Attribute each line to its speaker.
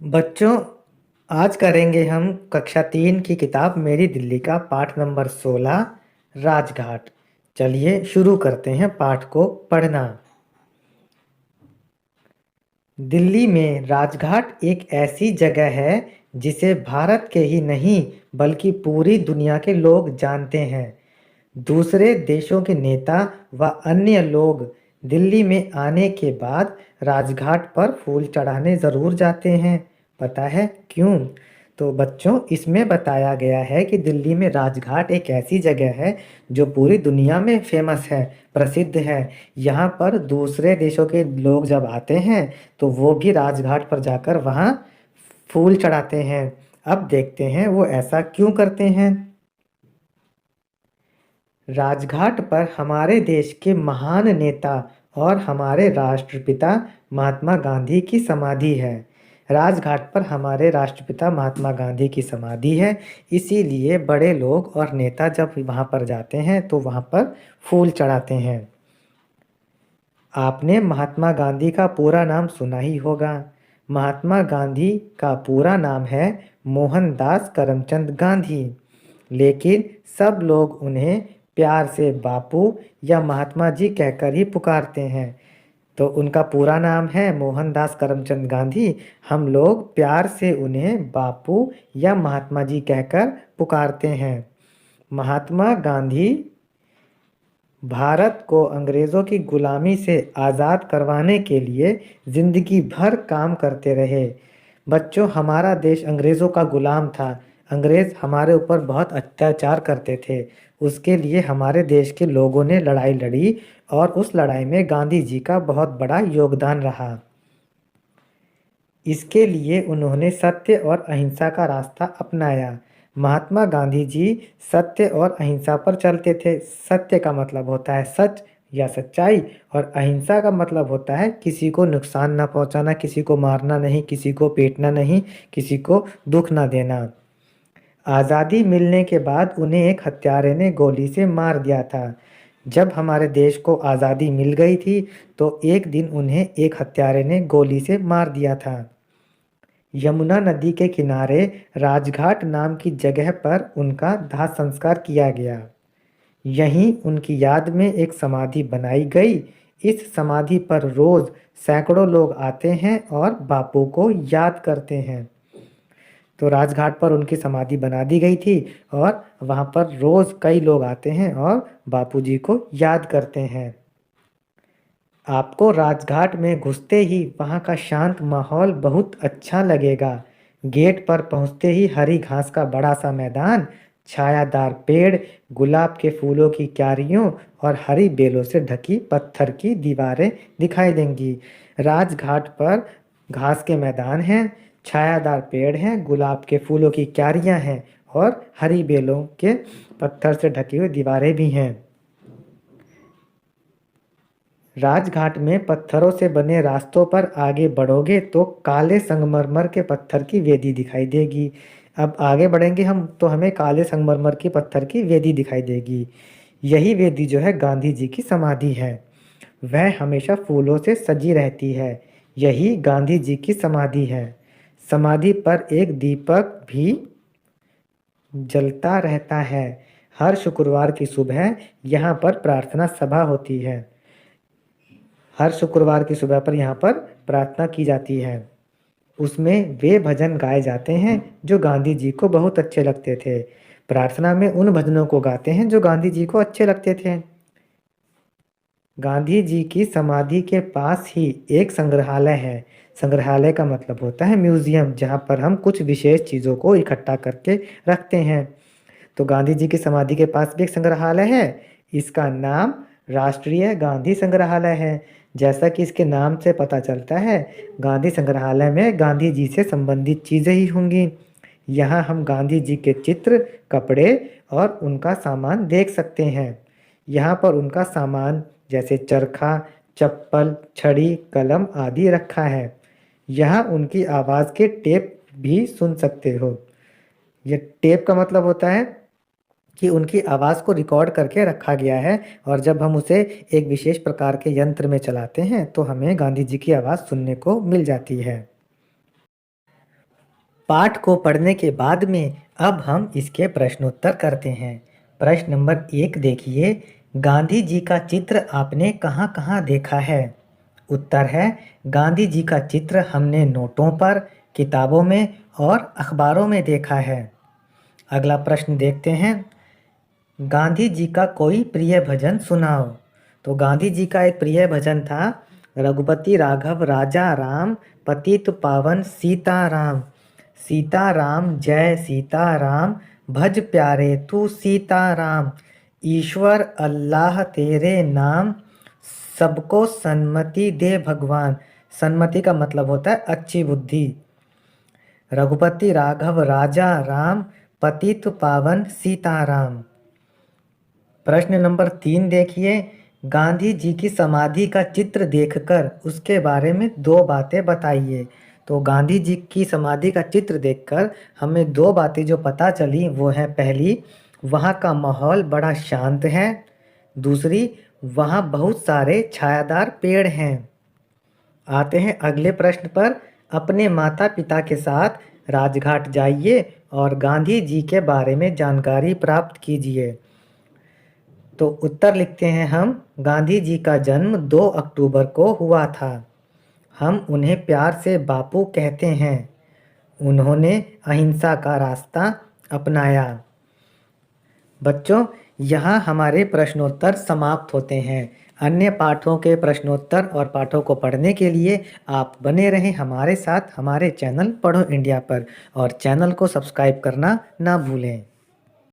Speaker 1: बच्चों, आज करेंगे हम कक्षा 3 की किताब मेरी दिल्ली का पाठ नंबर 16 राजघाट। चलिए शुरू करते हैं पाठ को पढ़ना। दिल्ली में राजघाट एक ऐसी जगह है जिसे भारत के ही नहीं बल्कि पूरी दुनिया के लोग जानते हैं। दूसरे देशों के नेता व अन्य लोग दिल्ली में आने के बाद राजघाट पर फूल चढ़ाने ज़रूर जाते हैं। पता है क्यों? तो बच्चों, इसमें बताया गया है कि दिल्ली में राजघाट एक ऐसी जगह है जो पूरी दुनिया में फेमस है, प्रसिद्ध है। यहाँ पर दूसरे देशों के लोग जब आते हैं तो वो भी राजघाट पर जाकर वहाँ फूल चढ़ाते हैं। अब देखते हैं वो ऐसा क्यों करते हैं। राजघाट पर हमारे देश के महान नेता और हमारे राष्ट्रपिता महात्मा गांधी की समाधि है। राजघाट पर हमारे राष्ट्रपिता महात्मा गांधी की समाधि है, इसीलिए बड़े लोग और नेता जब वहाँ पर जाते हैं तो वहाँ पर फूल चढ़ाते हैं। आपने महात्मा गांधी का पूरा नाम सुना ही होगा। महात्मा गांधी का पूरा नाम है मोहनदास करमचंद गांधी, लेकिन सब लोग उन्हें प्यार से बापू या महात्मा जी कहकर ही पुकारते हैं। तो उनका पूरा नाम है मोहनदास करमचंद गांधी। हम लोग प्यार से उन्हें बापू या महात्मा जी कहकर पुकारते हैं। महात्मा गांधी भारत को अंग्रेज़ों की गुलामी से आज़ाद करवाने के लिए ज़िंदगी भर काम करते रहे। बच्चों, हमारा देश अंग्रेज़ों का गुलाम था। अंग्रेज़ हमारे ऊपर बहुत अत्याचार करते थे। उसके लिए हमारे देश के लोगों ने लड़ाई लड़ी और उस लड़ाई में गांधी जी का बहुत बड़ा योगदान रहा। इसके लिए उन्होंने सत्य और अहिंसा का रास्ता अपनाया। महात्मा गांधी जी सत्य और अहिंसा पर चलते थे। सत्य का मतलब होता है सच या सच्चाई, और अहिंसा का मतलब होता है किसी को नुकसान ना पहुंचाना, किसी को मारना नहीं, किसी को पीटना नहीं, किसी को दुख ना देना। आज़ादी मिलने के बाद उन्हें एक हत्यारे ने गोली से मार दिया था। जब हमारे देश को आज़ादी मिल गई थी तो एक दिन उन्हें एक हत्यारे ने गोली से मार दिया था। यमुना नदी के किनारे राजघाट नाम की जगह पर उनका दाह संस्कार किया गया। यहीं उनकी याद में एक समाधि बनाई गई। इस समाधि पर रोज सैकड़ों लोग आते हैं और बापू को याद करते हैं। तो राजघाट पर उनकी समाधि बना दी गई थी और वहाँ पर रोज कई लोग आते हैं और बापूजी को याद करते हैं। आपको राजघाट में घुसते ही वहाँ का शांत माहौल बहुत अच्छा लगेगा। गेट पर पहुँचते ही हरी घास का बड़ा सा मैदान, छायादार पेड़, गुलाब के फूलों की क्यारियों और हरी बेलों से ढकी पत्थर की दीवारें दिखाई देंगी। राजघाट पर घास के मैदान हैं, छायादार पेड़ हैं, गुलाब के फूलों की क्यारियाँ हैं और हरी बेलों के पत्थर से ढकी हुई दीवारें भी हैं। राजघाट में पत्थरों से बने रास्तों पर आगे बढ़ोगे तो काले संगमरमर के पत्थर की वेदी दिखाई देगी। अब आगे बढ़ेंगे हम तो हमें काले संगमरमर की पत्थर की वेदी दिखाई देगी। यही वेदी जो है गांधी जी की समाधि है। वह हमेशा फूलों से सजी रहती है। यही गांधी जी की समाधि है। समाधि पर एक दीपक भी जलता रहता है। हर शुक्रवार की सुबह यहाँ पर प्रार्थना सभा होती है। हर शुक्रवार की सुबह पर यहाँ पर प्रार्थना की जाती है। उसमें वे भजन गाए जाते हैं जो गांधी जी को बहुत अच्छे लगते थे। प्रार्थना में उन भजनों को गाते हैं जो गांधी जी को अच्छे लगते थे। गांधी जी की समाधि के पास ही एक संग्रहालय है। संग्रहालय का मतलब होता है म्यूजियम, जहाँ पर हम कुछ विशेष चीज़ों को इकट्ठा करके रखते हैं। तो गांधी जी की समाधि के पास भी एक संग्रहालय है। इसका नाम राष्ट्रीय गांधी संग्रहालय है। जैसा कि इसके नाम से पता चलता है, गांधी संग्रहालय में गांधी जी से संबंधित चीज़ें ही होंगी। यहाँ हम गांधी जी के चित्र, कपड़े और उनका सामान देख सकते हैं। यहाँ पर उनका सामान जैसे चरखा, चप्पल, छड़ी, कलम आदि रखा है। यहाँ उनकी आवाज़ के टेप भी सुन सकते हो। ये टेप का मतलब होता है कि उनकी आवाज़ को रिकॉर्ड करके रखा गया है और जब हम उसे एक विशेष प्रकार के यंत्र में चलाते हैं तो हमें गांधी जी की आवाज़ सुनने को मिल जाती है। पाठ को पढ़ने के बाद में अब हम इसके प्रश्नोत्तर करते हैं। प्रश्न नंबर 1 देखिए, गांधी जी का चित्र आपने कहाँ कहाँ देखा है? उत्तर है, गांधी जी का चित्र हमने नोटों पर, किताबों में और अखबारों में देखा है। अगला प्रश्न देखते हैं, गांधी जी का कोई प्रिय भजन सुनाओ। तो गांधी जी का एक प्रिय भजन था, रघुपति राघव राजा राम, पतित पावन सीताराम। सीताराम जय सीताराम, भज प्यारे तू सीताराम। ईश्वर अल्लाह तेरे नाम, सबको सन्मति दे भगवान। सन्मति का मतलब होता है अच्छी बुद्धि। रघुपति राघव राजा राम, पतित पावन सीताराम। प्रश्न नंबर 3 देखिए, गांधी जी की समाधि का चित्र देखकर उसके बारे में 2 बातें बताइए। तो गांधी जी की समाधि का चित्र देखकर हमें 2 बातें जो पता चली वो है, पहली, वहाँ का माहौल बड़ा शांत है। दूसरी, वहाँ बहुत सारे छायादार पेड़ हैं। आते हैं अगले प्रश्न पर, अपने माता पिता के साथ राजघाट जाइए और गांधी जी के बारे में जानकारी प्राप्त कीजिए। तो उत्तर लिखते हैं हम, गांधी जी का जन्म 2 अक्टूबर को हुआ था। हम उन्हें प्यार से बापू कहते हैं। उन्होंने अहिंसा का रास्ता अपनाया। बच्चों, यहाँ हमारे प्रश्नोत्तर समाप्त होते हैं। अन्य पाठों के प्रश्नोत्तर और पाठों को पढ़ने के लिए आप बने रहें हमारे साथ हमारे चैनल पढ़ो इंडिया पर और चैनल को सब्सक्राइब करना ना भूलें।